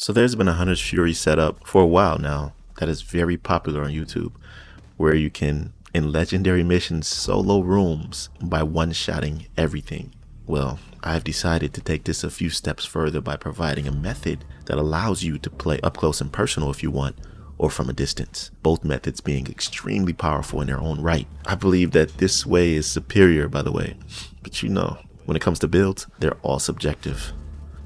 So there's been a Hunter's Fury setup for a while now that is very popular on YouTube, where you can, in legendary missions, solo rooms by one-shotting everything. Well, I've decided to take this a few steps further by providing a method that allows you to play up close and personal if you want, or from a distance, both methods being extremely powerful in their own right. I believe that this way is superior, by the way, but you know, when it comes to builds, they're all subjective.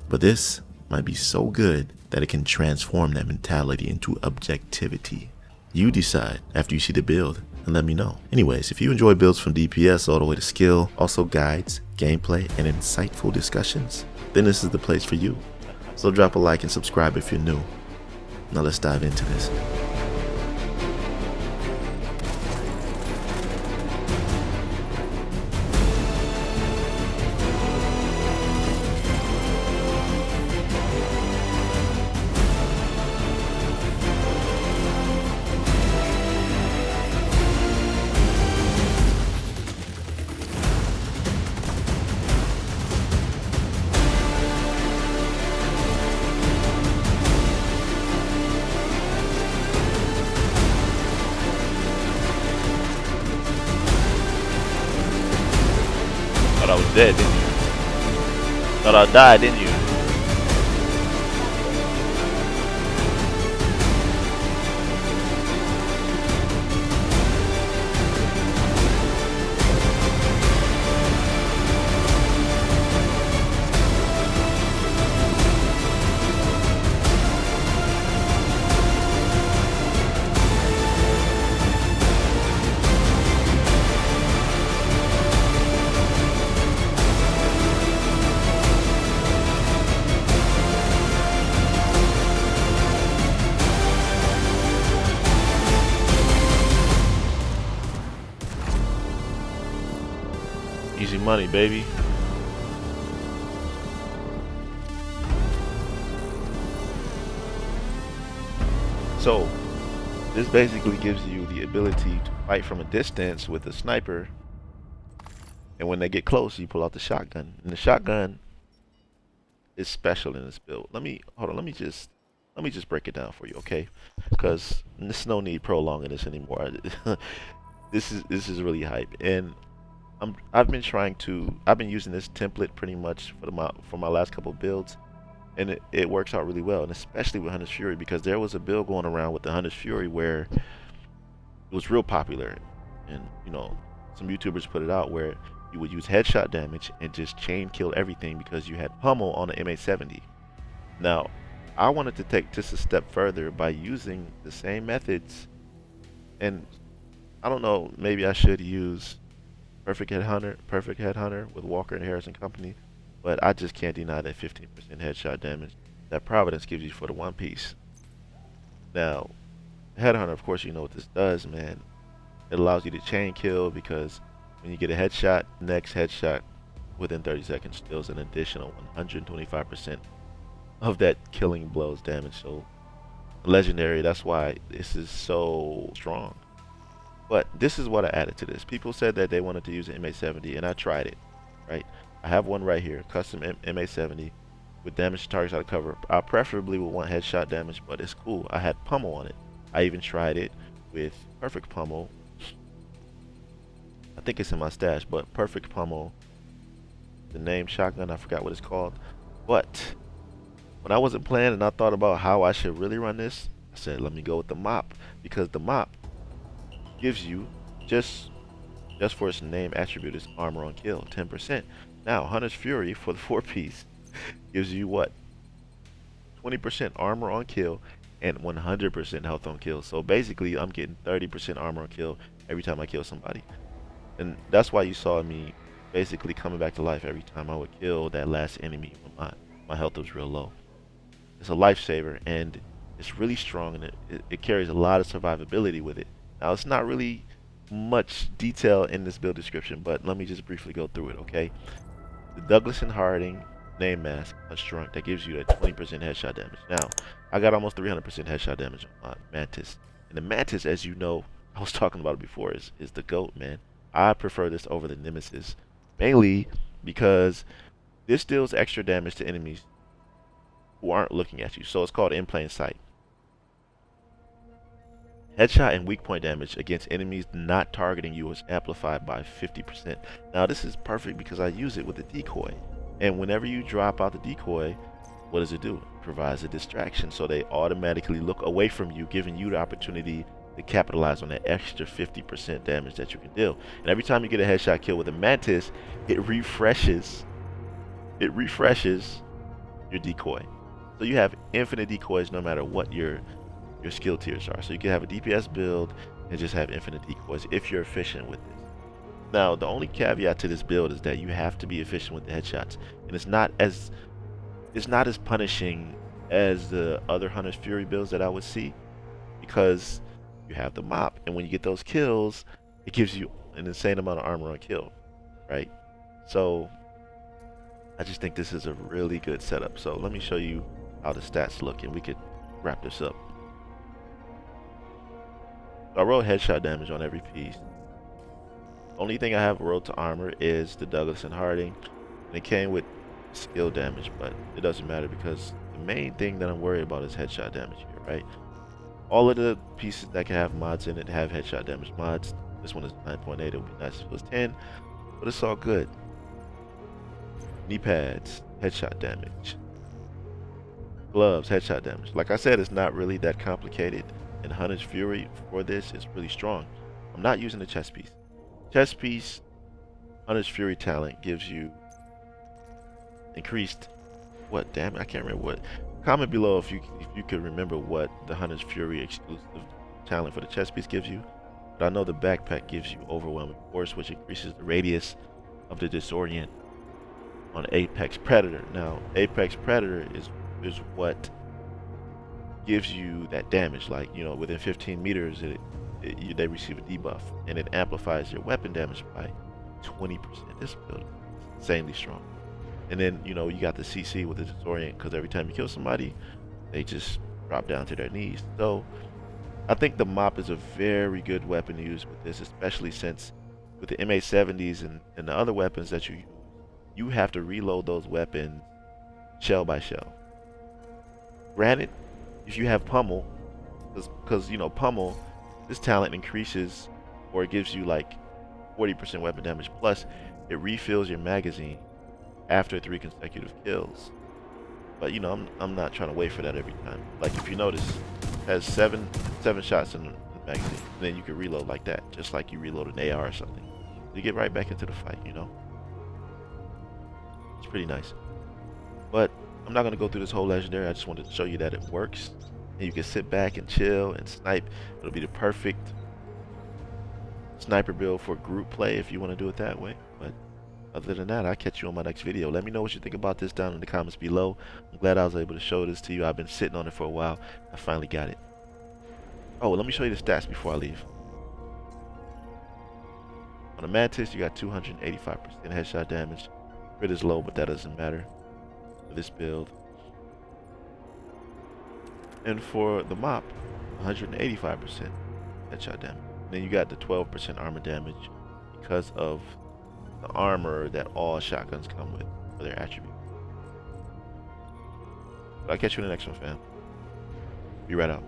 But this might be so good that it can transform that mentality into objectivity. You decide after you see the build and let me know. Anyways, if you enjoy builds from DPS all the way to skill, also guides, gameplay, and insightful discussions, then this is the place for you. So drop a like and subscribe if you're new. Now let's dive into this. Thought I was dead, didn't you? Thought I died, didn't you? Easy money, baby. So, this basically gives you the ability to fight from a distance with a sniper, and when they get close, you pull out the shotgun. And the shotgun is special in this build. Let me just break it down for you, okay? Because there's no need prolonging this anymore. This is really hype, and I've been using this template pretty much for my last couple builds, and it works out really well, and especially with Hunter's Fury, because there was a build going around with the Hunter's Fury where it was real popular, and you know, some YouTubers put it out where you would use headshot damage and just chain kill everything because you had pummel on the M870. Now, I wanted to take just a step further by using the same methods, and I don't know, maybe I should use Perfect Headhunter with Walker and Harris and company, but I just can't deny that 15% headshot damage that Providence gives you for the one piece. Now, Headhunter, of course, you know what this does, man. It allows you to chain kill because when you get a headshot, next headshot within 30 seconds deals an additional 125% of that killing blow's damage. So, legendary, that's why this is so strong. But this is what I added to this. People said that they wanted to use an M870, and I tried it, right? I have one right here, custom M870 with damage to targets out of cover. I preferably would want headshot damage, but it's cool. I had pummel on it. I even tried it with perfect pummel. I think it's in my stash, but perfect pummel. The name shotgun, I forgot what it's called. But when I wasn't playing and I thought about how I should really run this, I said, let me go with the mop, because the mop gives you just for its name attribute is armor on kill 10%. Now Hunter's Fury for the 4-piece gives you what, 20% armor on kill and 100% health on kill. So basically I'm getting 30% armor on kill every time I kill somebody, and that's why you saw me basically coming back to life every time I would kill that last enemy when my health was real low. It's a lifesaver, and it's really strong, and it carries a lot of survivability with it. Now, it's not really much detail in this build description, but let me just briefly go through it, okay? The Douglas and Harding name mask construct that gives you that 20% headshot damage. Now, I got almost 300% headshot damage on my Mantis. And the Mantis, as you know, I was talking about it before, is the GOAT, man. I prefer this over the Nemesis, mainly because this deals extra damage to enemies who aren't looking at you. So it's called in plain sight. Headshot and weak point damage against enemies not targeting you is amplified by 50%. Now this is perfect because I use it with the decoy. And whenever you drop out the decoy, what does it do? It provides a distraction, so they automatically look away from you, giving you the opportunity to capitalize on that extra 50% damage that you can deal. And every time you get a headshot kill with a Mantis, it refreshes your decoy. So you have infinite decoys no matter what your skill tiers are. So you can have a DPS build and just have infinite decoys if you're efficient with this. Now, the only caveat to this build is that you have to be efficient with the headshots, and it's not as punishing as the other Hunter's Fury builds that I would see, because you have the mop, and when you get those kills, it gives you an insane amount of armor on kill, right? So I just think this is a really good setup. So let me show you how the stats look, and we could wrap this up. So I rolled headshot damage on every piece. Only thing I have rolled to armor is the Douglas and Harding, and it came with skill damage, but it doesn't matter because the main thing that I'm worried about is headshot damage here, right? All of the pieces that can have mods in it have headshot damage mods. This one is 9.8. It would be nice if it was 10, but it's all good. Knee pads, headshot damage. Gloves, headshot damage. Like I said, it's not really that complicated. And Hunter's Fury for this is really strong. I'm not using the chest piece. Chest piece, Hunter's Fury talent gives you increased, what, damn it, I can't remember what. Comment below if you could remember what the Hunter's Fury exclusive talent for the chest piece gives you. But I know the backpack gives you overwhelming force, which increases the radius of the disorient on Apex Predator. Now, Apex Predator is what gives you that damage, like, you know, within 15 meters they receive a debuff, and it amplifies your weapon damage by 20%. This build is insanely strong. And then, you know, you got the CC with the disorient, because every time you kill somebody, they just drop down to their knees. So I think the mop is a very good weapon to use with this, especially since with the MA70s and the other weapons that you use, you have to reload those weapons shell by shell. Granted, if you have pummel, because you know, pummel, this talent increases, or it gives you like 40% weapon damage, plus it refills your magazine after 3 consecutive kills. But you know, I'm not trying to wait for that every time. Like if you notice, it has seven shots in the magazine, and then you can reload like that, just like you reload an AR or something. You get right back into the fight, you know. It's pretty nice. But I'm not going to go through this whole legendary. I just wanted to show you that it works, and you can sit back and chill and snipe. It'll be the perfect sniper build for group play if you want to do it that way. But other than that, I'll catch you on my next video. Let me know what you think about this down in the comments below. I'm glad I was able to show this to you. I've been sitting on it for a while. I finally got it. Oh, let me show you the stats before I leave. On the Mantis, you got 285% headshot damage. Crit is low, but that doesn't matter for this build. And for the mop, 185% headshot damage. And then you got the 12% armor damage because of the armor that all shotguns come with for their attributes. But I'll catch you in the next one, fam. Be right out.